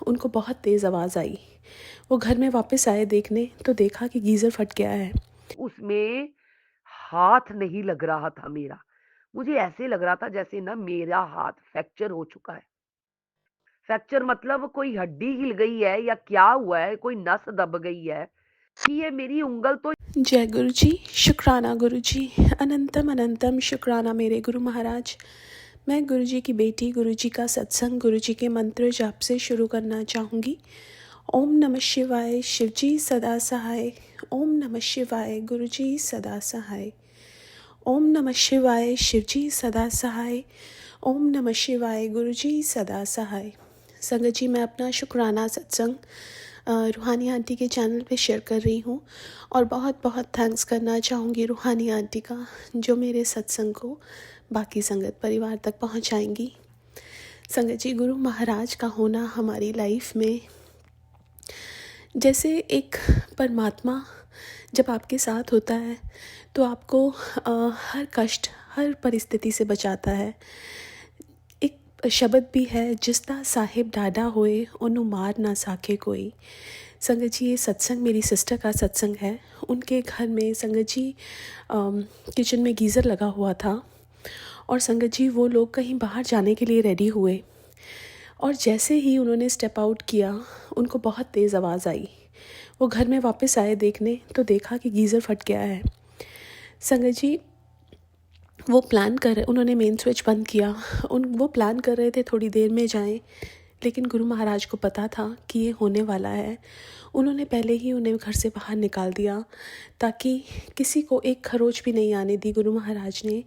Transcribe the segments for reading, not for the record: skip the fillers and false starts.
उनको बहुत तेज़ आवाज़ आई। वो घर में वापस आए देखने तो देखा कि गीज़र फट गया है। उसमें हाथ नहीं लग रहा था मेरा। मुझे ऐसे लग रहा था जैसे ना मेरा हाथ फ्रैक्चर हो चुका है। फ्रैक्चर मतलब कोई हड्डी हिल गई है या क्या हुआ है, कोई नस दब गई है कि ये मेरी उँगल तो जय गुरु जी, शुक्राना गुरु जी, अनंतम अनंतम शुक्राना मेरे गुरु महाराज। मैं गुरु जी की बेटी, गुरु जी का सत्संग, गुरु जी के मंत्र जाप से शुरू करना चाहूँगी। ओम नमः शिवाय, शिव जी सदा सहाय। ओम नमः शिवाय, गुरु जी सदा सहाय। ओम नमः शिवाय, शिव जी सदा सहाय। ओम नमः शिवाय, गुरु जी सदा सहाय। संगत जी, मैं अपना शुक्राना सत्संग रूहानी आंटी के चैनल पे शेयर कर रही हूँ और बहुत बहुत थैंक्स करना चाहूँगी रूहानी आंटी का, जो मेरे सत्संग को बाकी संगत परिवार तक पहुँचाएंगी। संगत जी, गुरु महाराज का होना हमारी लाइफ में जैसे एक परमात्मा जब आपके साथ होता है तो आपको हर कष्ट, हर परिस्थिति से बचाता है। एक शब्द भी है, जिसदा साहिब डाढ़ा होए ओनू मार ना साके कोई। संगत जी, ये सत्संग मेरी सिस्टर का सत्संग है। उनके घर में संगत जी किचन में गीज़र लगा हुआ था और संगत जी वो लोग कहीं बाहर जाने के लिए रेडी हुए और जैसे ही उन्होंने स्टेप आउट किया, उनको बहुत तेज़ आवाज़ आई। वो घर में वापस आए देखने तो देखा कि गीज़र फट गया है। संगत जी, वो प्लान कर रहे, उन्होंने मेन स्विच बंद किया। वो प्लान कर रहे थे थोड़ी देर में जाएं, लेकिन गुरु महाराज को पता था कि ये होने वाला है। उन्होंने पहले ही उन्हें घर से बाहर निकाल दिया ताकि किसी को एक खरोच भी नहीं आने दी। गुरु महाराज ने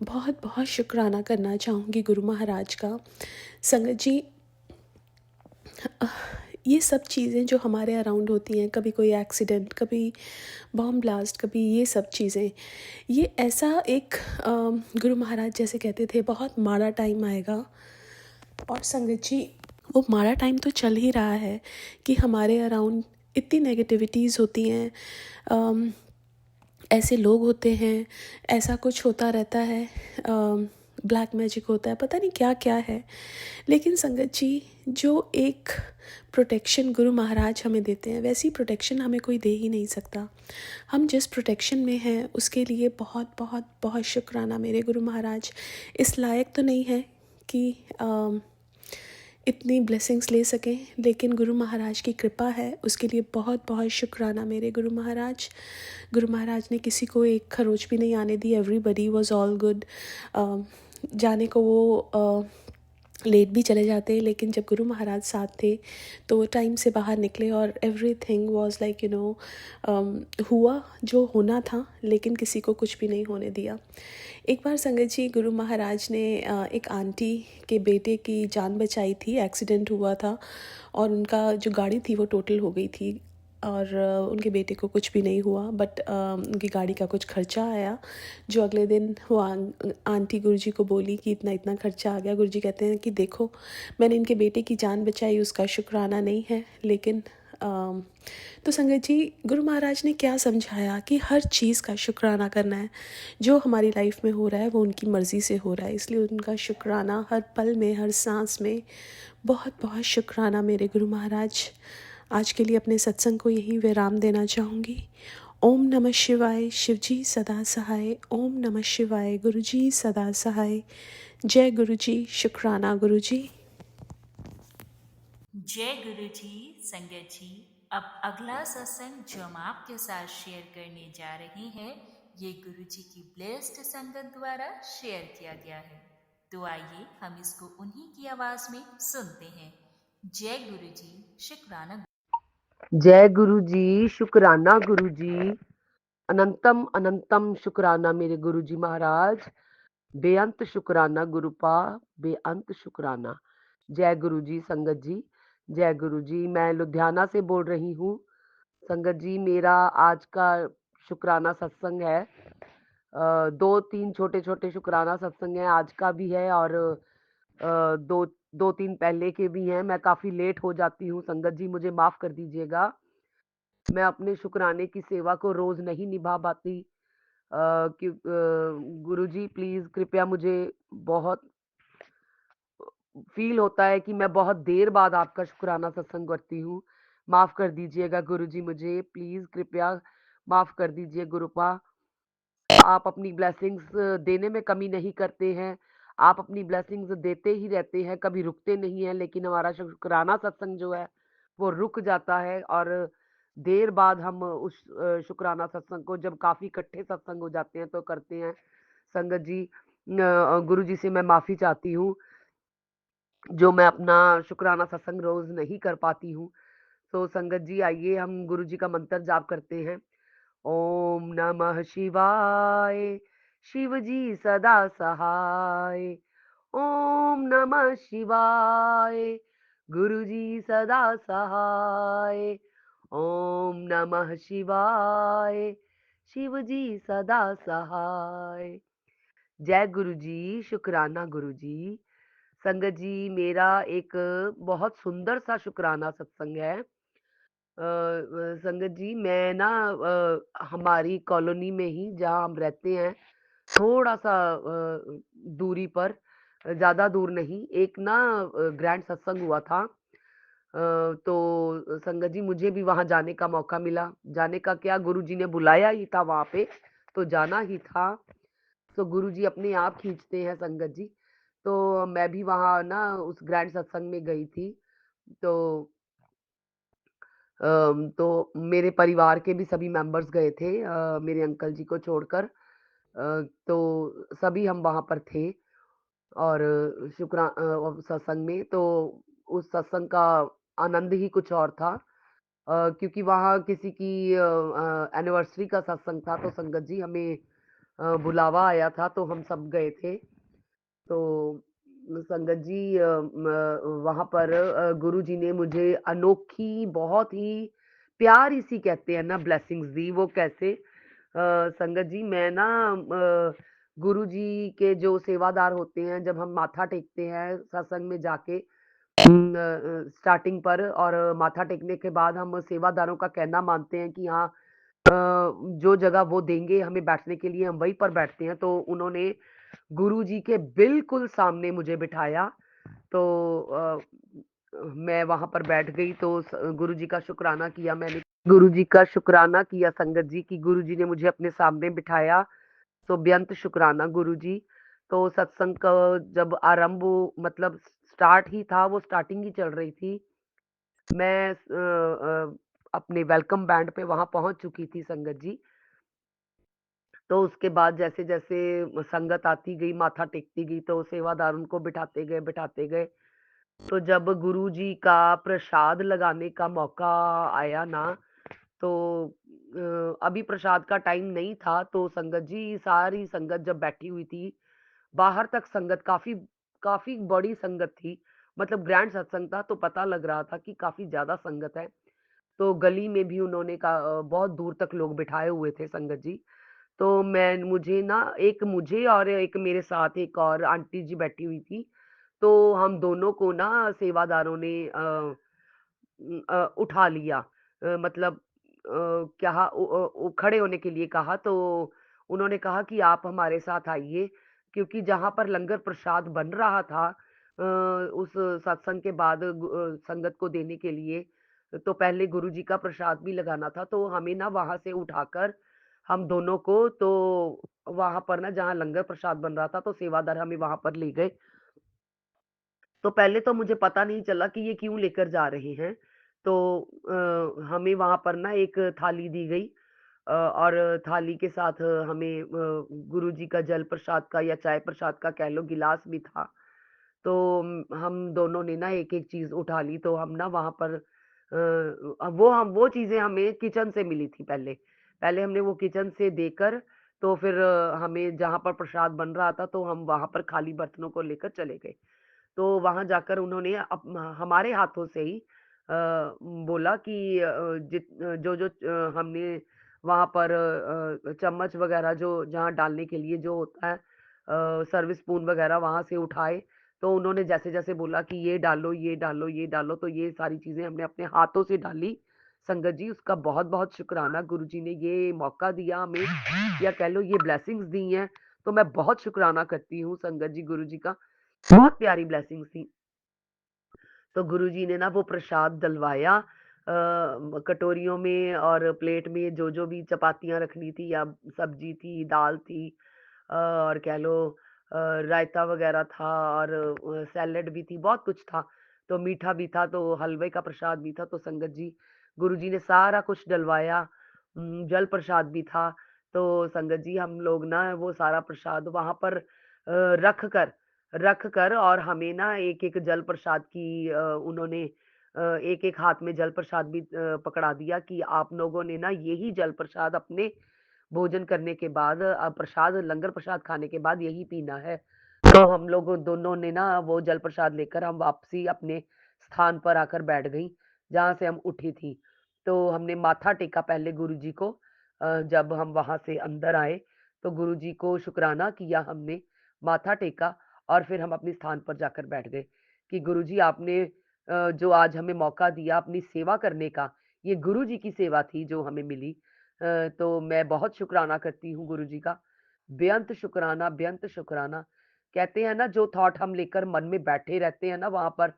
बहुत बहुत शुक्राना करना चाहूँगी गुरु महाराज का। संगत जी, ये सब चीज़ें जो हमारे अराउंड होती हैं, कभी कोई एक्सीडेंट, कभी बॉम्ब ब्लास्ट, कभी ये सब चीज़ें, ये ऐसा एक गुरु महाराज जैसे कहते थे बहुत माड़ा टाइम आएगा। और संगत जी, वो माड़ा टाइम तो चल ही रहा है कि हमारे अराउंड इतनी नेगेटिविटीज़ होती हैं, ऐसे लोग होते हैं, ऐसा कुछ होता रहता है, ब्लैक मैजिक होता है, पता नहीं क्या क्या है। लेकिन संगत जी, जो एक प्रोटेक्शन गुरु महाराज हमें देते हैं, वैसी प्रोटेक्शन हमें कोई दे ही नहीं सकता। हम जिस प्रोटेक्शन में हैं उसके लिए बहुत बहुत बहुत शुक्राना मेरे गुरु महाराज। इस लायक तो नहीं है कि इतनी ब्लेसिंग्स ले सकें, लेकिन गुरु महाराज की कृपा है, उसके लिए बहुत बहुत शुक्राना मेरे गुरु महाराज। गुरु महाराज ने किसी को एक खरोच भी नहीं आने दी। Everybody was all good. जाने को वो लेट भी चले जाते, लेकिन जब गुरु महाराज साथ थे तो वो टाइम से बाहर निकले और एवरीथिंग वाज लाइक हुआ जो होना था, लेकिन किसी को कुछ भी नहीं होने दिया। एक बार संगत जी, गुरु महाराज ने एक आंटी के बेटे की जान बचाई थी। एक्सीडेंट हुआ था और उनका जो गाड़ी थी वो टोटल हो गई थी और उनके बेटे को कुछ भी नहीं हुआ, बट उनकी गाड़ी का कुछ खर्चा आया, जो अगले दिन वो आंटी गुरुजी को बोली कि इतना इतना खर्चा आ गया। गुरुजी कहते हैं कि देखो, मैंने इनके बेटे की जान बचाई, उसका शुक्राना नहीं है, लेकिन तो संगत जी, गुरु महाराज ने क्या समझाया कि हर चीज़ का शुक्राना करना है। जो हमारी लाइफ में हो रहा है वो उनकी मर्ज़ी से हो रहा है, इसलिए उनका शुक्राना हर पल में, हर सांस में। बहुत बहुत शुक्राना मेरे गुरु महाराज। आज के लिए अपने सत्संग को यहीं विराम देना चाहूँगी। ओम नमः शिवाय, शिव जी सदा सहाय। ओम नमः शिवाय, गुरु जी सदा सहाय। जय गुरु जी, शुक्राना गुरु जी। जय गुरु जी। संगत जी, अब अगला सत्संग जो हम आपके साथ शेयर करने जा रहे हैं, ये गुरु जी की ब्लेस्ड संगत द्वारा शेयर किया गया है। तो आइए हम इसको उन्हीं की आवाज में सुनते हैं। जय गुरु जी, शुक्राना। जय गुरु जी, शुक्राना गुरु जी, अनंतम अनंतम शुक्राना मेरे गुरु जी महाराज, बेअंत शुक्राना गुरुपा, बेअंत शुक्राना। जय गुरु जी संगत जी, जय गुरु जी। मैं लुधियाना से बोल रही हूँ। संगत जी, मेरा आज का शुक्राना सत्संग है। 2-3 छोटे-छोटे शुक्राना सत्संग हैं, आज का भी है और 2-3 पहले के भी हैं। मैं काफ़ी लेट हो जाती हूँ, संगत जी मुझे माफ़ कर दीजिएगा। मैं अपने शुक्राने की सेवा को रोज़ नहीं निभा पाती। गुरुजी प्लीज़ कृपया मुझे बहुत फ़ील होता है कि मैं बहुत देर बाद आपका शुक्राना सत्संग करती हूँ। माफ़ कर दीजिएगा गुरुजी मुझे, प्लीज़ कृपया माफ़ कर दीजिए गुरुपा। आप अपनी ब्लेसिंग्स देने में कमी नहीं करते हैं। आप अपनी ब्लेसिंग्स देते ही रहते हैं, कभी रुकते नहीं हैं, लेकिन हमारा शुक्राना सत्संग जो है, वो रुक जाता है और देर बाद हम उस शुक्राना सत्संग को जब काफ़ी इकट्ठे सत्संग हो जाते हैं, तो करते हैं। संगत जी गुरुजी से मैं माफ़ी चाहती हूँ, जो मैं अपना शुक्राना सत्संग रोज़ नहीं कर पाती हूँ। तो संगत जी आइए हम गुरुजी का मंत्र जाप करते हैं। ओम नमः शिवाय, शिव जी सदा सहाय। ओम नमः शिवाय, गुरु जी सदा सहाय। ओम नमः शिवाय, शिव जी सदा सहाय। जय गुरु जी, शुक्राना गुरु जी। संगत जी मेरा एक बहुत सुंदर सा शुक्राना सत्संग है। संगत जी मैं ना हमारी कॉलोनी में ही जहाँ हम रहते हैं थोड़ा-सा दूरी पर, ज़्यादा दूर नहीं, एक ना ग्रैंड सत्संग हुआ था। तो संगत जी मुझे भी वहाँ जाने का मौका मिला। जाने का क्या, गुरुजी ने बुलाया ही था वहाँ पे, तो जाना ही था। तो गुरुजी अपने आप खींचते हैं संगत जी। तो मैं भी वहाँ ना उस ग्रैंड सत्संग में गई थी। तो तो मेरे परिवार के भी सभी मेंबर्स गए थे मेरे अंकल जी को छोड़कर। तो सभी हम वहाँ पर थे और सत्संग में तो उस सत्संग का आनंद ही कुछ और था। क्योंकि वहाँ किसी की एनिवर्सरी का सत्संग था, तो संगत जी हमें बुलावा आया था, तो हम सब गए थे। तो संगत जी वहाँ पर गुरुजी ने मुझे अनोखी बहुत ही प्यारी सी कहते हैं ना ब्लेसिंग्स दी। वो कैसे? संगत जी मैं ना गुरुजी के जो सेवादार होते हैं, जब हम माथा टेकते हैं सत्संग में जाके स्टार्टिंग पर, और माथा टेकने के बाद हम सेवादारों का कहना मानते हैं कि हाँ जो जगह वो देंगे हमें बैठने के लिए, हम वहीं पर बैठते हैं। तो उन्होंने गुरुजी के बिल्कुल सामने मुझे बिठाया। तो मैं वहाँ पर बैठ गई, तो गुरुजी का शुक्राना किया मैंने। गुरुजी का शुक्राना किया संगत जी कि गुरुजी ने मुझे अपने सामने बिठाया। तो बेअंत शुक्राना गुरुजी। तो सत्संग का जब आरंभ मतलब स्टार्ट ही था, वो स्टार्टिंग ही चल रही थी। मैं अपने वेलकम बैंड पे वहाँ पहुँच चुकी थी संगत जी। तो उसके बाद जैसे-जैसे संगत आती गई, माथा टेकती गई, तो सेवादार उनको बिठाते गए, बिठाते गए। तो जब गुरुजी का प्रसाद लगाने का मौका आया ना, तो अभी प्रसाद का टाइम नहीं था, तो संगत जी सारी संगत जब बैठी हुई थी, बाहर तक संगत काफ़ी काफ़ी बड़ी संगत थी। मतलब ग्रैंड सत्संग था, तो पता लग रहा था कि काफ़ी ज़्यादा संगत है। तो गली में भी उन्होंने बहुत दूर तक लोग बिठाए हुए थे संगत जी। तो मैं मुझे ना एक मुझे और एक मेरे साथ एक और आंटी जी बैठी हुई थी। तो हम दोनों को ना सेवादारों ने उठा लिया। मतलब क्या खड़े होने के लिए कहा, तो उन्होंने कहा कि आप हमारे साथ आइए, क्योंकि जहाँ पर लंगर प्रसाद बन रहा था उस सत्संग के बाद संगत को देने के लिए, तो पहले गुरुजी का प्रसाद भी लगाना था, तो हमें ना वहाँ से उठाकर हम दोनों को, तो वहाँ पर ना जहाँ लंगर प्रसाद बन रहा था, तो सेवादार हमें वहाँ पर ले गए। तो पहले तो मुझे पता नहीं चला कि ये क्यों लेकर जा रहे हैं। तो हमें वहाँ पर ना एक थाली दी गई, और थाली के साथ हमें गुरुजी का जल प्रसाद का या चाय प्रसाद का कह लो गिलास भी था। तो हम दोनों ने ना एक-एक चीज़ उठा ली, तो हम ना वहाँ पर वो चीज़ें हमें किचन से मिली थी पहले। पहले हमने वो किचन से देकर, तो फिर हमें जहाँ पर प्रसाद बन रहा था, तो हम वहाँ पर खाली बर्तनों को लेकर चले गए। तो वहाँ जाकर उन्होंने हमारे हाथों से ही बोला कि जो-जो हमने वहाँ पर चम्मच वगैरह जो जहाँ डालने के लिए जो होता है सर्विस स्पून वगैरह वहाँ से उठाए। तो उन्होंने जैसे-जैसे बोला कि ये डालो, ये डालो, ये डालो, तो ये सारी चीज़ें हमने अपने हाथों से डाली। संगत जी उसका बहुत-बहुत शुक्राना, गुरुजी ने ये मौका दिया हमें, या कह लो ये ब्लेसिंग्स दी हैं, तो मैं बहुत शुक्राना करती हूँ संगत जी गुरुजी का। बहुत प्यारी ब्लेसिंग्स थी। तो गुरुजी ने ना वो प्रसाद डलवाया कटोरियों में और प्लेट में जो भी चपातियाँ रखनी थी या सब्जी थी, दाल थी, और कह लो रायता वगैरह था, और सैलेड भी थी, बहुत कुछ था। तो मीठा भी था, तो हलवे का प्रसाद भी था। तो संगत जी, गुरुजी ने सारा कुछ डलवाया। जल प्रसाद भी था। तो संगत जी, हम लोग ना वो सारा प्रसाद वहाँ पर रख कर और हमें ना एक-एक जल प्रसाद की उन्होंने एक-एक हाथ में जल प्रसाद भी पकड़ा दिया कि आप लोगों ने ना यही जल प्रसाद अपने भोजन करने के बाद प्रसाद लंगर प्रसाद खाने के बाद यही पीना है। तो हम लोगों दोनों ने ना वो जल प्रसाद लेकर हम वापसी अपने स्थान पर आकर बैठ गईं, जहाँ से हम उठी थी। तो हमने माथा टेका पहले गुरुजी को। जब हम वहाँ से अंदर आए, तो गुरुजी को शुकराना किया हमने, माथा टेका, और फिर हम अपने स्थान पर जाकर बैठ गए कि गुरुजी, आपने जो आज हमें मौका दिया अपनी सेवा करने का, ये गुरुजी की सेवा थी जो हमें मिली। तो मैं बहुत शुकराना करती हूँ गुरुजी का। बेअंत शुकराना, बेअंत शुकराना। कहते हैं ना, जो थॉट हम लेकर मन में बैठे रहते हैं ना वहाँ पर,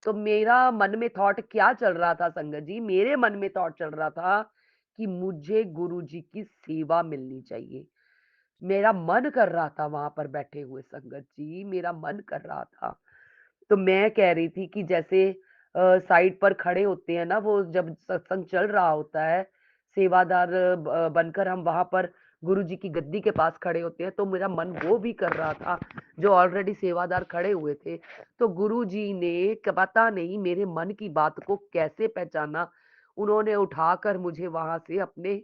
तो मेरा मन में थॉट क्या चल रहा था संगत जी, मेरे मन में थॉट चल रहा था कि मुझे गुरुजी की सेवा मिलनी चाहिए। मेरा मन कर रहा था वहाँ पर बैठे हुए संगत जी, मेरा मन कर रहा था। तो मैं कह रही थी कि जैसे साइड पर खड़े होते हैं ना, वो जब सत्संग चल रहा होता है, सेवादार बनकर हम वहाँ पर गुरुजी की गद्दी के पास खड़े होते हैं, तो मेरा मन वो भी कर रहा था, जो ऑलरेडी सेवादार खड़े हुए थे। तो गुरुजी ने पता नहीं मेरे मन की बात को कैसे पहचाना, उन्होंने उठाकर मुझे वहाँ से अपने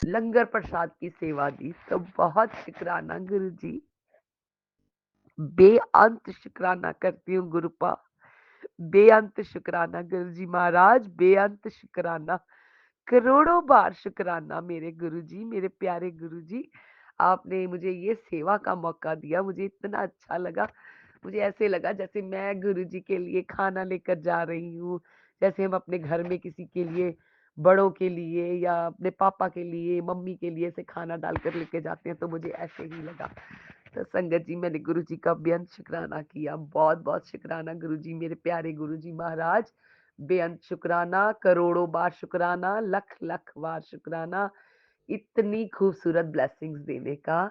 लंगर प्रसाद की सेवा दी। तो बहुत शुकराना गुरुजी, बेअंत शुकराना करती हूँ गुरुपा। बेअंत शुकराना गुरुजी महाराज, बेअंत शुकराना, करोड़ों बार शुकराना मेरे गुरुजी, मेरे प्यारे गुरुजी। आपने मुझे ये सेवा का मौका दिया, मुझे इतना अच्छा लगा। मुझे ऐसे लगा जैसे मैं गुरुजी के लिए खाना लेकर जा रही हूँ, जैसे हम अपने घर में किसी के लिए, बड़ों के लिए या अपने पापा के लिए, मम्मी के लिए ऐसे खाना डालकर लेके जाते हैं, तो मुझे ऐसे ही लगा। तो संगत जी, मैंने गुरुजी का बेअंत शुकराना किया। बहुत-बहुत शुकराना गुरुजी, मेरे प्यारे गुरुजी महाराज। बेअंत शुकराना, करोड़ों बार शुकराना, लख-लख बार शुकराना। इतनी खूबसूरत ब्लेसिंग्स देने का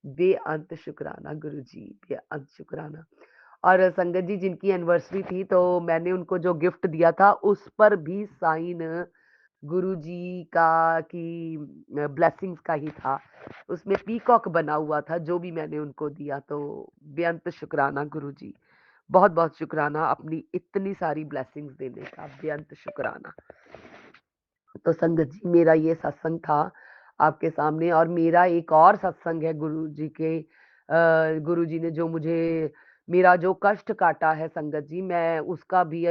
बेअंत शुकराना गुरुजी, बेअंत शुकराना। और संगत जी, जिनकी एनिवर्सरी थी, तो मैंने उनको जो गिफ्ट दिया था, उस पर भी साइन गुरुजी का की ब्लेसिंग्स का ही था। उसमें पीकॉक बना हुआ था, जो भी मैंने उनको दिया। तो बेअंत शुकराना गुरुजी, बहुत-बहुत शुकराना अपनी इतनी सारी ब्लेसिंग्स देने का, बेअंत शुकराना। तो संगत जी, मेरा ये सत्संग था आपके सामने, और मेरा एक और सत्संग है गुरुजी के। गुरुजी ने जो मुझे मेरा जो कष्ट काटा है संगत जी, मैं उसका भी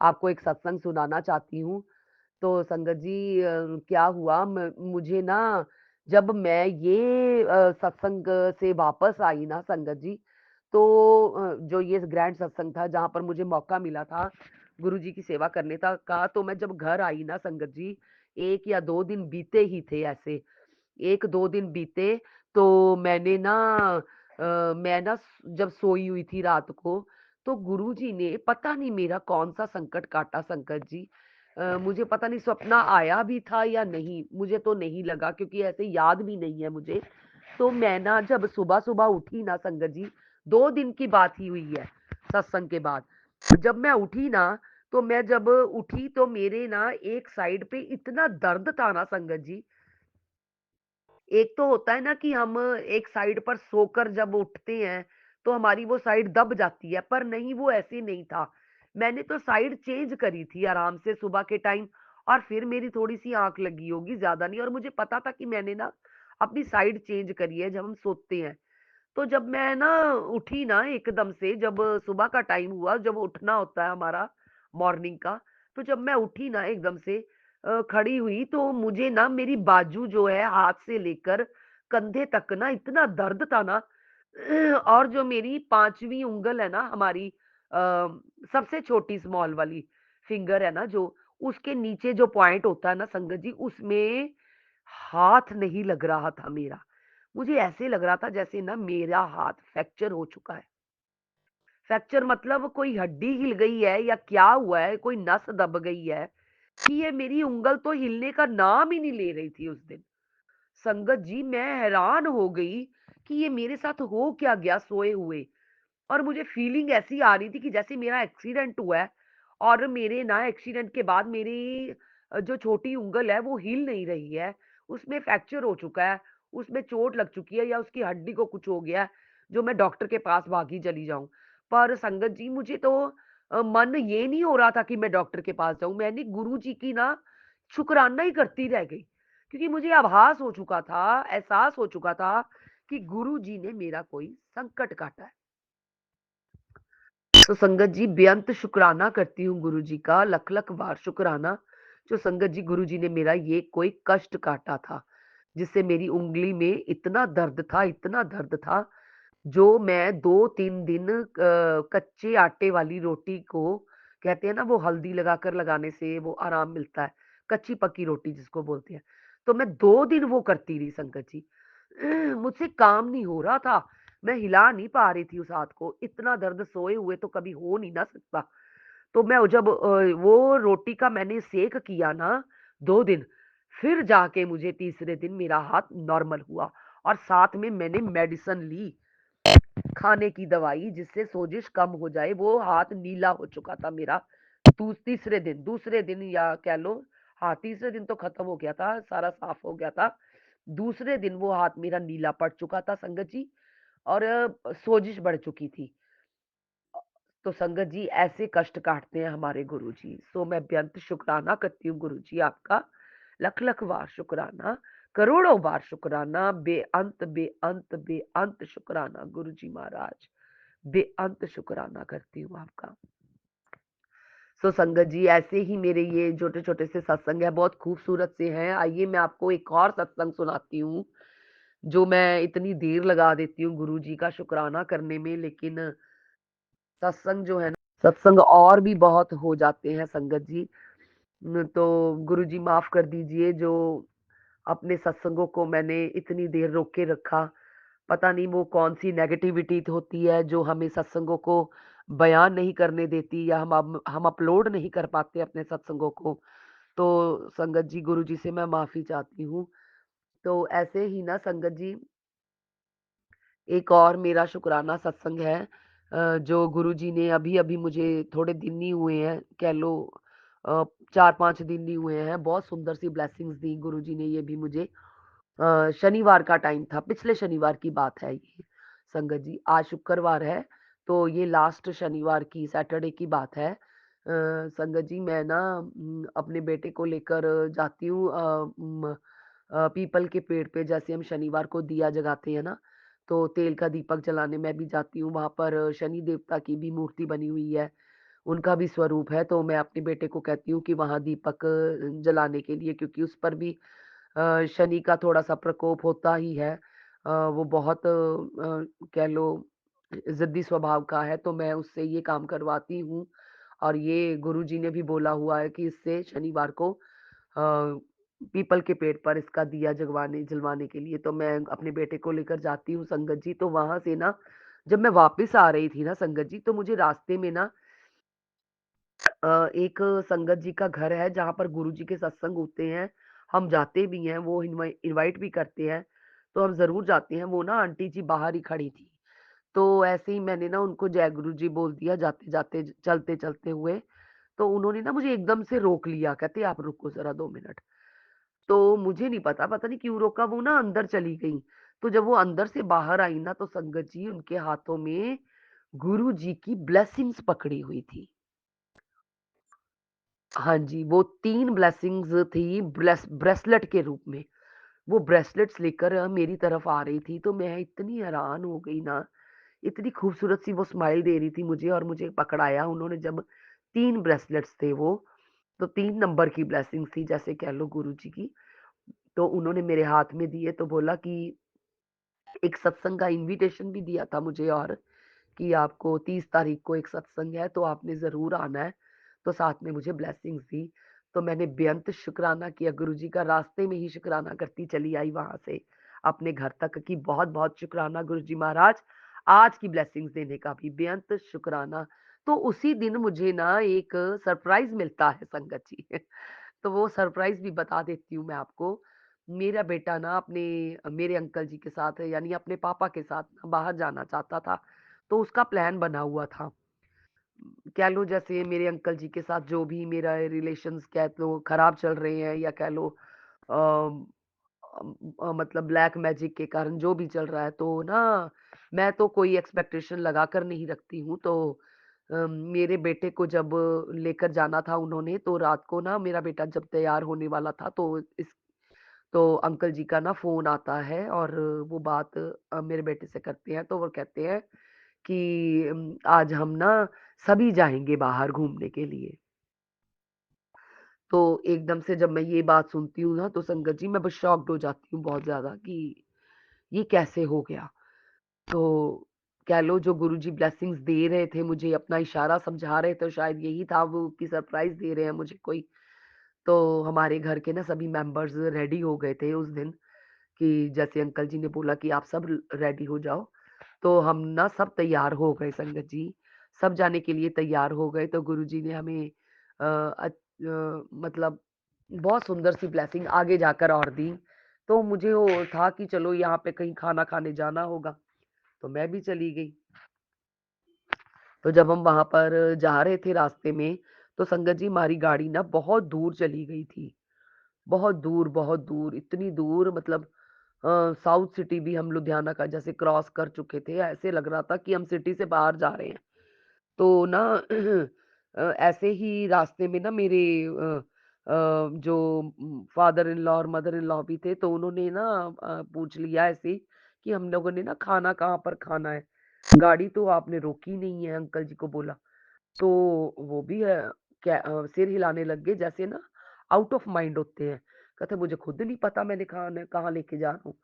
आपको एक सत्संग सुनाना चाहती हूँ। तो संगत जी, क्या हुआ, मुझे ना, जब मैं ये सत्संग से वापस आई ना संगत जी, तो जो ये ग्रैंड सत्संग था जहाँ पर मुझे मौका मिला था गुरुजी की सेवा करने का, तो मैं जब घर आई ना संगत जी, 1 या 2 दिन बीते ही थे ऐसे। 1-2 दिन बीते, तो मैंने ना मैं ना जब सोई हुई थी रात को, तो गुरुजी ने पता नहीं मेरा कौन-सा संकट काटा संकट जी। मुझे पता नहीं स्वप्न आया भी था या नहीं, मुझे तो नहीं लगा, क्योंकि ऐसे याद भी नहीं है मुझे। तो मैं ना जब सुबह-सुबह उठी ना संगत जी, 2 दिन की बात ही हुई है सत्संग के बाद। जब मैं उठी ना, तो मैं जब उठी तो मेरे ना एक साइड पे इतना दर्द था ना संगत जी। एक तो होता है ना कि हम एक साइड पर सोकर जब उठते हैं, तो हमारी वो साइड दब जाती है, पर नहीं, वो ऐसे नहीं था। मैंने तो साइड चेंज करी थी आराम से सुबह के टाइम, और फिर मेरी थोड़ी-सी आँख लगी होगी, ज़्यादा नहीं, और मुझे पता था कि मैंने ना अपनी साइड चेंज करी है जब हम सोते हैं। तो जब मैं ना उठी ना एकदम से, जब सुबह का टाइम हुआ, जब उठना होता है हमारा मॉर्निंग का, तो जब मैं उठी ना एकदम से खड़ी हुई, तो मुझे ना मेरी बाजू जो है हाथ से लेकर कंधे तक ना इतना दर्द था ना। और जो मेरी 5वीं उँगल है ना हमारी, सबसे छोटी स्मॉल वाली फिंगर है ना जो, उसके नीचे जो पॉइंट होता है ना संगत जी, उसमें हाथ नहीं लग रहा था मेरा। मुझे ऐसे लग रहा था जैसे ना मेरा हाथ फ्रैक्चर हो चुका है। फ्रैक्चर मतलब कोई हड्डी हिल गई है या क्या हुआ है, कोई नस दब गई है कि ये मेरी उँगल तो हिलने का नाम ही नहीं ले रही थी उस दिन। संगत जी, मैं हैरान हो गई कि ये मेरे साथ हो क्या गया सोए हुए। और मुझे फीलिंग ऐसी आ रही थी कि जैसे मेरा एक्सीडेंट हुआ है और मेरे ना एक्सीडेंट के बाद मेरी जो छोटी उँगल है वो हिल नहीं रही है, उसमें फ्रैक्चर हो चुका है, उसमें चोट लग चुकी है या उसकी हड्डी को कुछ हो गया है, जो मैं डॉक्टर के पास भागी चली जाऊँ। पर संगत जी, मुझे तो मन ये नहीं हो रहा था कि मैं डॉक्टर के पास जाऊँ, मैंने गुरुजी की ना शुकराना ही करती रह गई। क्योंकि मुझे आभास हो चुका था, एहसास हो चुका था कि गुरुजी ने मेरा कोई संकट काटा है। तो संगत जी, बेअंत शुक्राना करती हूँ गुरुजी का, लख-लख बार शुक्राना, जो संगत जी गुरुजी ने मेरा ये कोई कष्ट काटा था, जिससे मेरी उँगली में इतना दर्द था, जो मैं 2-3 दिन कच्चे आटे वाली रोटी को कहते हैं ना वो हल्दी लगाकर लगाने से वो आराम मिलता है, कच्ची-पक्की रोटी जिसको बोलते हैं। तो मैं 2 दिन वो करती रही संगत जी। मुझसे काम नहीं हो रहा था, मैं हिला नहीं पा रही थी उस हाथ को, इतना दर्द सोए हुए तो कभी हो नहीं ना सकता। तो मैं जब वो रोटी का मैंने सेक किया ना 2 दिन, फिर जाके मुझे तीसरे दिन मेरा हाथ नॉर्मल हुआ और साथ में मैंने मेडिसिन ली। खाने की दवाई जिससे सोजिश कम हो जाए, वो हाथ नीला हो चुका था मेरा। दूसरे दिन या कह लो, हाँ, तीसरे दिन तो खत्म हो गया था, सारा साफ हो गया था। दूसरे दिन वो हाथ मेरा नीला पड़ चुका था संगत जी और सोजिश बढ़ चुकी थी। तो संगत जी, ऐसे कष्ट काटते हैं हमारे गुरुजी। सो मैं बेअंत शुक्राना करती हूँ गुरुजी आपका, लख-लख बार शुक्राना, करोड़ों बार शुक्राना, बेअंत, बेअंत, बेअंत शुक्राना गुरुजी महाराज। बेअंत शुक्राना करती हूँ आपका। सो संगत जी, ऐसे ही मेरे ये छोटे-छोटे से सत्संग है, बहुत खूबसूरत से हैं। आइए मैं आपको एक और सत्संग सुनाती हूँ, जो मैं इतनी देर लगा देती हूँ गुरुजी का शुक्राना करने में, लेकिन सत्संग जो है ना, सत्संग और भी बहुत हो जाते हैं संगत जी। तो गुरुजी माफ़ कर दीजिए, जो अपने सत्संगों को मैंने इतनी देर रोक के रखा। पता नहीं वो कौन-सी नेगेटिविटी होती है जो हमें सत्संगों को बयान नहीं करने देती या हम अपलोड नहीं कर पाते अपने सत्संगों को। तो संगत जी, गुरुजी से मैं माफ़ी चाहती हूँ। तो ऐसे ही ना संगत जी, एक और मेरा शुकराना सत्संग है जो गुरुजी ने अभी-अभी मुझे थोड़े दिन नहीं हुए हैं, कह लो 4-5 दिन नहीं हुए हैं, बहुत सुंदर सी ब्लेसिंग्स दी गुरुजी ने ये भी मुझे। शनिवार का टाइम था, पिछले शनिवार की बात है ये संगत जी। आज शुक्रवार है, तो ये लास्ट शनिवार की सैटरडे की बात है। संगत जी, मैं ना अपने बेटे को लेकर जाती हूँ पीपल के पेड़ पे, जैसे हम शनिवार को दिया जगाते हैं ना, तो तेल का दीपक जलाने मैं भी जाती हूँ। वहाँ पर शनि देवता की भी मूर्ति बनी हुई है, उनका भी स्वरूप है, तो मैं अपने बेटे को कहती हूँ कि वहाँ दीपक जलाने के लिए, क्योंकि उस पर भी शनि का थोड़ा-सा प्रकोप होता ही है। वो बहुत कह लो ज़िद्दी स्वभाव का है, तो मैं उससे ये काम करवाती हूँ और ये गुरुजी ने भी बोला हुआ है कि इससे शनिवार को पीपल के पेड़ पर इसका दिया जलवाने के लिए, तो मैं अपने बेटे को लेकर जाती हूँ संगत जी। तो वहाँ से ना जब मैं वापस आ रही थी ना संगत जी, तो मुझे रास्ते में ना एक संगत जी का घर है जहाँ पर गुरुजी के सत्संग होते हैं। हम जाते भी हैं, वो इनवाइट भी करते हैं, तो हम ज़रूर जाते हैं। वो ना आंटी जी बाहर ही खड़ी थी, तो ऐसे ही मैंने ना उनको जय गुरु जी बोल दिया जाते-जाते, चलते-चलते हुए। तो उन्होंने ना मुझे एकदम से रोक लिया, कहते आप रुको ज़रा 2 मिनट। तो मुझे नहीं पता, पता नहीं क्यों रोका, वो ना अंदर चली गईं। तो जब वो अंदर से बाहर आई ना, तो संगत जी उनके हाथों में गुरु जी की ब्लेसिंग्स पकड़ी हुई थी। हाँ जी, वो 3 ब्लेसिंग्स थी ब्रेसलेट के रूप में। वो ब्रेसलेट्स लेकर मेरी तरफ आ रही थी, तो मैं इतनी हैरान हो गई ना, इतनी खूबसूरत सी वो स्माइल दे रही थी मुझे और मुझे पकड़ाया उन्होंने जब 3 ब्रेसलेट्स थे वो, तो 3 नंबर की ब्लेसिंग्स थी जैसे कह लो गुरुजी की। तो उन्होंने मेरे हाथ में दिए, तो बोला कि एक सत्संग का इन्विटेशन भी दिया था मुझे और कि आपको 30 तारीख को एक सत्संग है, तो आपने ज़रूर आना है। तो साथ में मुझे ब्लेसिंग्स दी। तो मैंने बेअंत शुक्राना किया गुरुजी का, रास्ते में ही शुक्राना करती चली आई वहाँ से अपने घर तक कि बहुत-बहुत शुक्राना गुरुजी महाराज, आज की ब्लेसिंग्स देने का भी बेअंत शुक्राना। तो उसी दिन मुझे ना एक सरप्राइज़ मिलता है संगत जी। तो वो सरप्राइज़ भी बता देती हूँ मैं आपको। मेरा बेटा ना अपने मेरे अंकल जी के साथ यानी अपने पापा के साथ ना बाहर जाना चाहता था, तो उसका प्लान बना हुआ था। कह लो जैसे मेरे अंकल जी के साथ जो भी मेरा रिलेशंस कह लो खराब चल रहे हैं या कह लो मतलब ब्लैक मैजिक के कारण जो भी चल रहा है तो ना मैं तो कोई एक्सपेक्टेशन लगा कर नहीं रखती हूँ तो मेरे बेटे को जब लेकर जाना था उन्होंने तो रात को ना मेरा बेटा जब तैयार होने वाला था तो अंकल जी का ना फोन आता है और वो बात मेरे बेटे से करते हैं तो वो कहते हैं कि आज हम ना सभी जाएँगे बाहर घूमने के लिए। तो एकदम से जब मैं ये बात सुनती हूँ ना तो संगत जी मैं बस शॉक्ड हो जाती हूँ बहुत ज़्यादा कि ये कैसे हो गया? तो कह लो जो गुरुजी ब्लेसिंग्स दे रहे थे मुझे अपना इशारा समझा रहे थे शायद यही था वो कि सरप्राइज़ दे रहे हैं मुझे कोई। तो हमारे घर के ना सभी मेंबर्स रेडी हो गए थे उस दिन कि जैसे अंकल जी ने बोला कि आप सब रेडी हो जाओ। तो हम ना सब तैयार हो गए संगत जी, सब जाने के लिए तैयार हो गए तो गुरुजी ने हमें मतलब बहुत सुंदर सी ब्लेसिंग आगे जाकर और दी। तो मुझे वो था कि चलो यहाँ पे कहीं खाना खाने जाना होगा, तो मैं भी चली गई। तो जब हम वहाँ पर जा रहे थे रास्ते में, तो संगत जी हमारी गाड़ी ना बहुत दूर चली गई थी। बहुत दूर, इतनी दूर मतलब साउथ सिटी भी हम लुधियाना का जैसे क्रॉस कर चुके थे, ऐसे लग रहा था कि हम सिटी से बाहर जा रहे हैं। तो ना ऐसे ही रास्ते में ना मेरे जो फादर इन लॉ और मदर इन लॉ भी थे, तो उन्होंने ना पूछ लिया ऐसे ही कि हम लोगों ने ना खाना कहाँ पर खाना है? गाड़ी तो आपने रोकी नहीं है, अंकल जी को बोला। तो वो भी सिर हिलाने लग गए जैसे ना आउट ऑफ माइंड होते हैं। कहते मुझे खुद नहीं पता मैंने खाना कहाँ लेके जा रहा हूँ।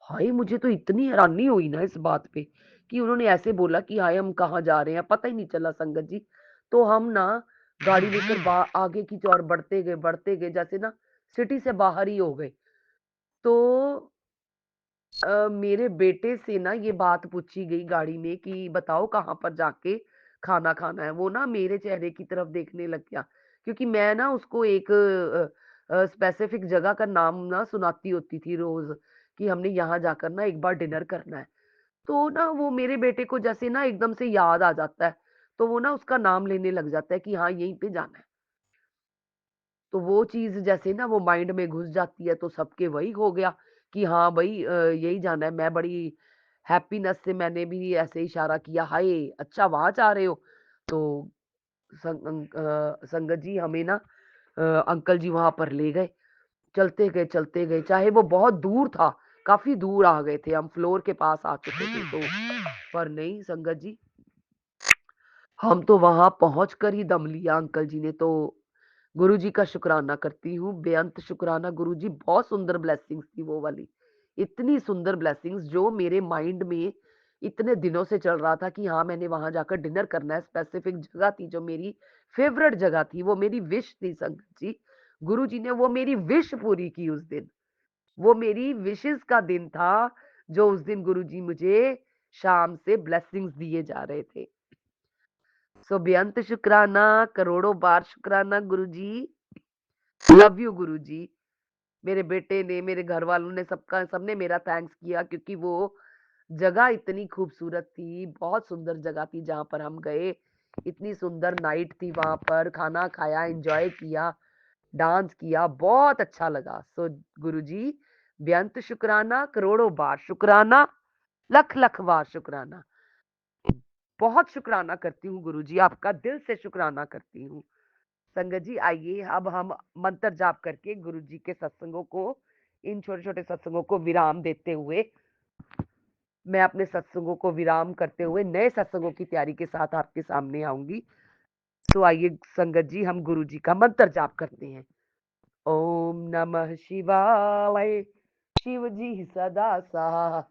हाय! मुझे तो इतनी हैरानी हुई ना इस बात पे कि उन्होंने ऐसे बोला कि हाय हम कहाँ जा रहे हैं, पता ही नहीं चला संगत जी। तो हम ना गाड़ी लेकर बा आगे की ओर बढ़ते गए जैसे ना सिटी से बाहर ही हो गए। तो मेरे बेटे से ना ये बात पूछी गई गाड़ी में कि बताओ कहाँ पर जाके खाना खाना है। वो ना मेरे चेहरे की तरफ देखने लग गया क्योंकि मैं ना उसको एक स्पेसिफिक जगह का नाम ना सुनाती होती थी रोज़ कि हमने यहाँ जाकर ना एक बार डिनर करना है। तो ना वो मेरे बेटे को जैसे ना एकदम से याद आ जाता है, तो वो ना उसका नाम लेने लग जाता है कि हाँ, यहीं पे जाना है। तो वो चीज़ जैसे ना वो माइंड में घुस जाती है तो सबके वही हो गया कि हाँ भाई यही जाना है। मैं बड़ी हैप्पीनेस से मैंने भी ऐसे इशारा किया, हाय! अच्छा वहाँ जा रहे हो? तो संगत जी हमें ना अंकल जी वहाँ पर ले गए। चलते गए, चाहे वो बहुत दूर था, काफ़ी दूर आ गए थे, हम फ्लोर के पास आ चुके थे तो पर नहीं संगत जी, हम तो वहाँ पहुँच कर ही दम लिया अंकल जी ने तो गुरुजी का शुक्राना करती हूँ, बेअंत शुक्राना गुरुजी बहुत सुंदर ब्लेसिंग्स थी वो वाली। इतनी सुंदर ब्लेसिंग्स जो मेरे माइंड में इतने दिनों से चल रहा था कि हाँ, मैंने वहाँ जाकर डिनर करना है, स्पेसिफिक जगह थी जो मेरी फेवरेट जगह थी, वो मेरी विश थी संगत जी। गुरुजी ने वो मेरी विश पूरी की उस दिन। वो मेरी विशेज़ का दिन था, जो उस दिन गुरुजी मुझे शाम से ब्लेसिंग्स दिए जा रहे थे। सो बेअंत शुक्राना, करोड़ों बार शुक्राना गुरुजी। लव यू गुरुजी। मेरे बेटे ने, मेरे घरवालों ने सबने मेरा थैंक्स किया क्योंकि वो जगह इतनी खूबसूरत थी, बहुत सुंदर जगह थी जहाँ पर हम गए। इतनी सुंदर नाइट थी वहाँ पर, खाना खाया, एन्जॉय किया, डांस किया, बहुत अच्छा लगा। सो गुरुजी, बेअंत शुक्राना, करोड़ों बार शुक्राना, लख-लख बार शुक्राना। बहुत शुक्राना करती हूँ गुरुजी, आपका दिल से शुक्राना करती हूँ। संगत जी आइए अब हम मंत्र जाप करके गुरुजी के सत्संगों को इन छोटे-छोटे सत्संगों को विराम देते हुए मैं अपने सत्संगों को विराम करते हुए नए सत्संगों की तैयारी के साथ आपके सामने आऊँगी। तो आइए संगत जी हम गुरुजी का मंत्र जाप करते हैं। ओम नमः शिवाय शिव जी सदा सा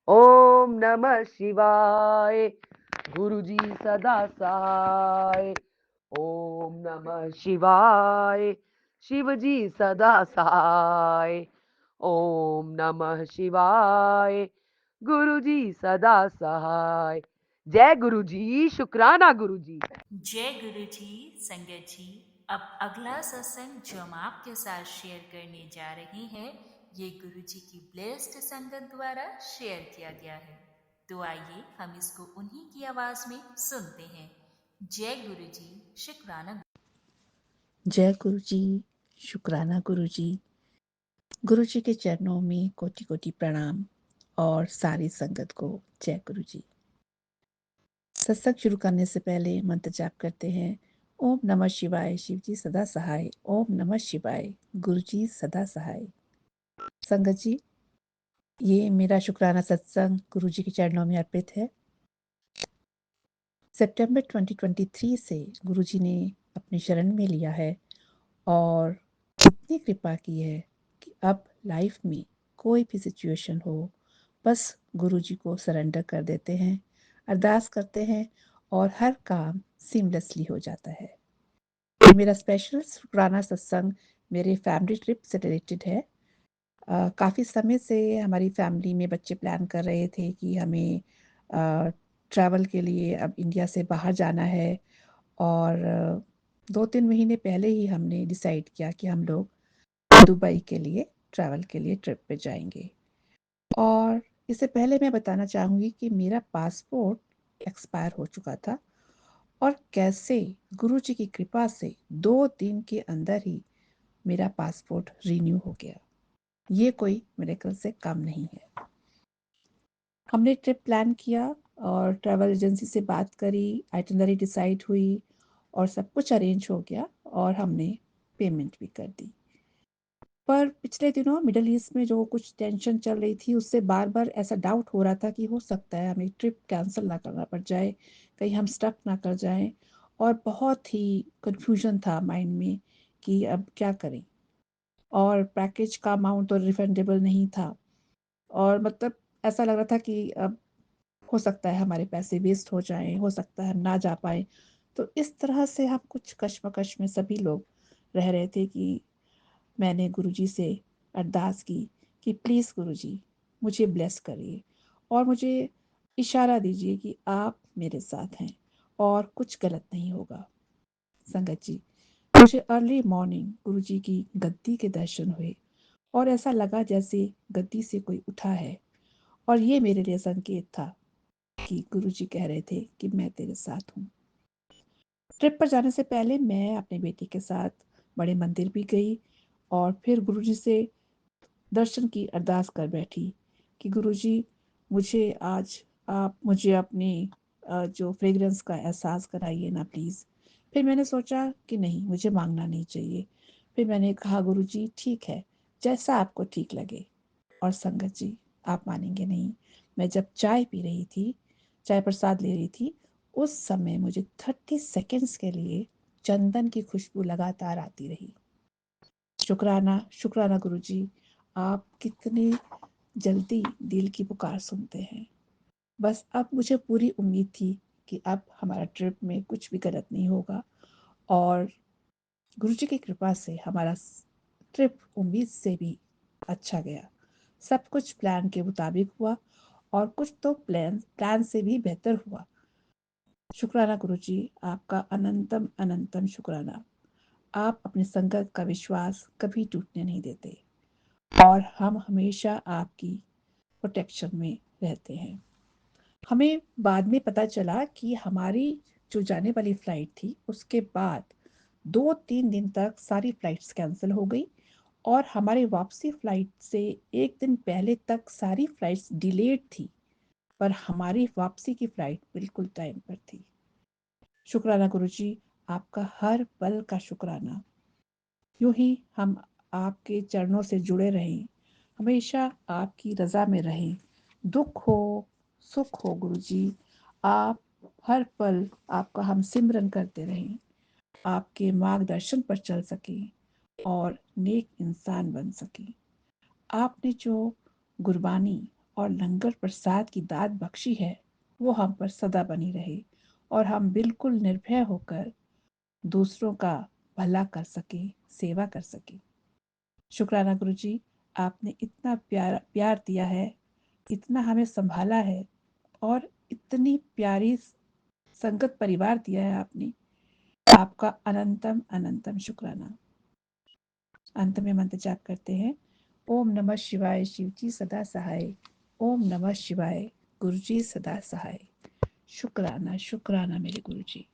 ओम नमः शिवाय गुरुजी सदा सहाय ओम नमः शिवाय शिव जी सदा सहाय ओम नमः शिवाय गुरु जी सदा सहाय। जय गुरु जी, शुक्राना गुरु जी। जय गुरु जी। संगत जी, अब अगला सत्संग जो हम आपके साथ शेयर करने जा रहे हैं, ये गुरु जी की ब्लेस्ड संगत द्वारा शेयर किया गया है। तो आइए हम इसको उन्हीं की आवाज में सुनते हैं। जय गुरु जी, शुक्राना। जय गुरु जी, शुक्राना गुरु जी। गुरु जी के चरणों में कोटि कोटि प्रणाम और सारी संगत को जय गुरु जी। सत्संग शुरू करने से पहले मंत्र जाप करते हैं। ओम नमः शिवाय, शिव जी सदा सहाय। ओम नमः शिवाय, गुरु जी सदा सहाय। संगत जी, ये मेरा शुक्राना सत्संग गुरु जी के चरणों में अर्पित है। सितंबर 2023 से गुरु जी ने अपनी शरण में लिया है और इतनी कृपा की है कि अब लाइफ में कोई भी सिचुएशन हो, बस गुरु जी को सरेंडर कर देते हैं, अरदास करते हैं और हर काम सीमलेसली हो जाता है। ये मेरा स्पेशल शुक्राना सत्संग मेरे फैमिली ट्रिप से रिलेटेड है। काफ़ी समय से हमारी फैमिली में बच्चे प्लान कर रहे थे कि हमें ट्रैवल के लिए अब इंडिया से बाहर जाना है और 2-3 महीने पहले ही हमने डिसाइड किया कि हम लोग दुबई के लिए ट्रैवल के लिए ट्रिप पे जाएंगे। और इससे पहले मैं बताना चाहूँगी कि मेरा पासपोर्ट एक्सपायर हो चुका था और कैसे गुरु जी की कृपा से 2 दिन के अंदर ही मेरा पासपोर्ट रिन्यू हो गया। ये कोई मिरेकल से कम नहीं है। हमने ट्रिप प्लान किया और ट्रैवल एजेंसी से बात करी, आइटिनरी डिसाइड हुई और सब कुछ अरेंज हो गया और हमने पेमेंट भी कर दी। पर पिछले दिनों मिडल ईस्ट में जो कुछ टेंशन चल रही थी, उससे बार-बार ऐसा डाउट हो रहा था कि हो सकता है हमें ट्रिप कैंसल ना करना पड़ जाए, कहीं हम स्टक ना कर जाएँ और बहुत ही कन्फ्यूज़न था माइंड में कि अब क्या करें? और पैकेज का अमाउंट तो रिफंडेबल नहीं था और मतलब ऐसा लग रहा था कि अब हो सकता है हमारे पैसे वेस्ट हो जाएँ, हो सकता है हम ना जा पाएँ। तो इस तरह से हम कुछ कश्मकश में सभी लोग रह रहे थे कि मैंने गुरुजी से अरदास की कि प्लीज़ गुरुजी मुझे ब्लेस करिए और मुझे इशारा दीजिए कि आप मेरे साथ हैं और कुछ गलत नहीं होगा। संगत जी, मुझे अर्ली मॉर्निंग गुरुजी की गद्दी के दर्शन हुए और ऐसा लगा जैसे गद्दी से कोई उठा है और ये मेरे लिए संकेत था कि गुरुजी कह रहे थे कि मैं तेरे साथ हूँ। ट्रिप पर जाने से पहले मैं अपने बेटे के साथ बड़े मंदिर भी गई और फिर गुरुजी से दर्शन की अरदास कर बैठी कि गुरुजी मुझे आज आप मुझे अपनी जो फ्रेग्रेंस का एहसास कराइए ना प्लीज़। फिर मैंने सोचा कि नहीं, मुझे मांगना नहीं चाहिए। फिर मैंने कहा गुरुजी ठीक है, जैसा आपको ठीक लगे। और संगत जी, आप मानेंगे नहीं, मैं जब चाय पी रही थी, चाय प्रसाद ले रही थी, उस समय मुझे 30 सेकंड्स के लिए चंदन की खुशबू लगातार आती रही। शुक्राना, शुक्राना गुरुजी, आप कितनी जल्दी दिल की पुकार सुनते हैं। बस अब मुझे पूरी उम्मीद थी कि अब हमारा ट्रिप में कुछ भी गलत नहीं होगा और गुरुजी की कृपा से हमारा ट्रिप उम्मीद से भी अच्छा गया। सब कुछ प्लान के मुताबिक हुआ और कुछ तो प्लान से भी बेहतर हुआ। शुक्राना गुरुजी, आपका अनंतम अनंतम शुक्राना। आप अपनी संगत का विश्वास कभी टूटने नहीं देते और हम हमेशा आपकी प्रोटेक्शन में रहते हैं। हमें बाद में पता चला कि हमारी जो जाने वाली फ्लाइट थी, उसके बाद 2-3 दिन तक सारी फ्लाइट्स कैंसल हो गई और हमारी वापसी फ्लाइट से 1 दिन पहले तक सारी फ्लाइट्स डिलेड थी, पर हमारी वापसी की फ्लाइट बिल्कुल टाइम पर थी। शुक्राना गुरुजी, आपका हर पल का शुक्राना। यूँ ही हम आपके चरणों से जुड़े रहें, हमेशा आपकी रज़ा में रहें। दुःख हो, सुख हो गुरुजी, आप हर पल आपका हम सिमरन करते रहें, आपके मार्गदर्शन पर चल सकें और नेक इंसान बन सकें। आपने जो गुरबानी और लंगर प्रसाद की दात बख्शी है, वो हम पर सदा बनी रहे और हम बिल्कुल निर्भय होकर दूसरों का भला कर सकें, सेवा कर सकें। शुक्राना गुरुजी, आपने इतना प्यार प्यार दिया है, इतना हमें संभाला है और इतनी प्यारी संगत परिवार दिया है आपने। आपका अनंतम अनंतम शुक्राना। अंत में मंत्र जाप करते हैं। ओम नमः शिवाय, शिव जी सदा सहाय। ओम नमः शिवाय, गुरु जी सदा सहाय। शुक्राना शुक्राना मेरे गुरु जी।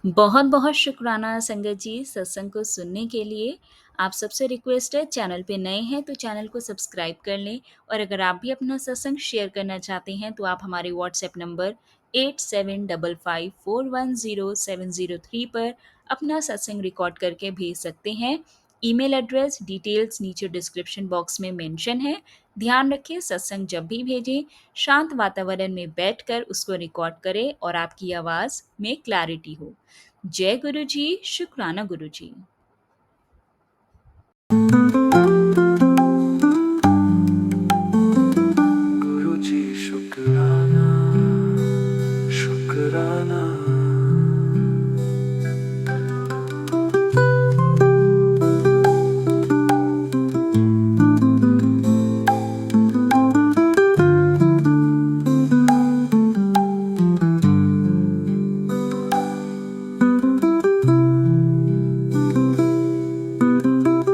बहुत बहुत शुक्राना संगत जी सत्संग को सुनने के लिए। आप सबसे रिक्वेस्ट है, चैनल पे नए हैं तो चैनल को सब्सक्राइब कर लें, और अगर आप भी अपना सत्संग शेयर करना चाहते हैं तो आप हमारे व्हाट्सएप नंबर 8755410703 पर अपना सत्संग रिकॉर्ड करके भेज सकते हैं। ईमेल एड्रेस डिटेल्स नीचे डिस्क्रिप्शन बॉक्स में मेंशन है। ध्यान रखें, सत्संग जब भी भेजें शांत वातावरण में बैठकर उसको रिकॉर्ड करें और आपकी आवाज़ में क्लैरिटी हो। जय गुरु जी, शुक्राना गुरु जी।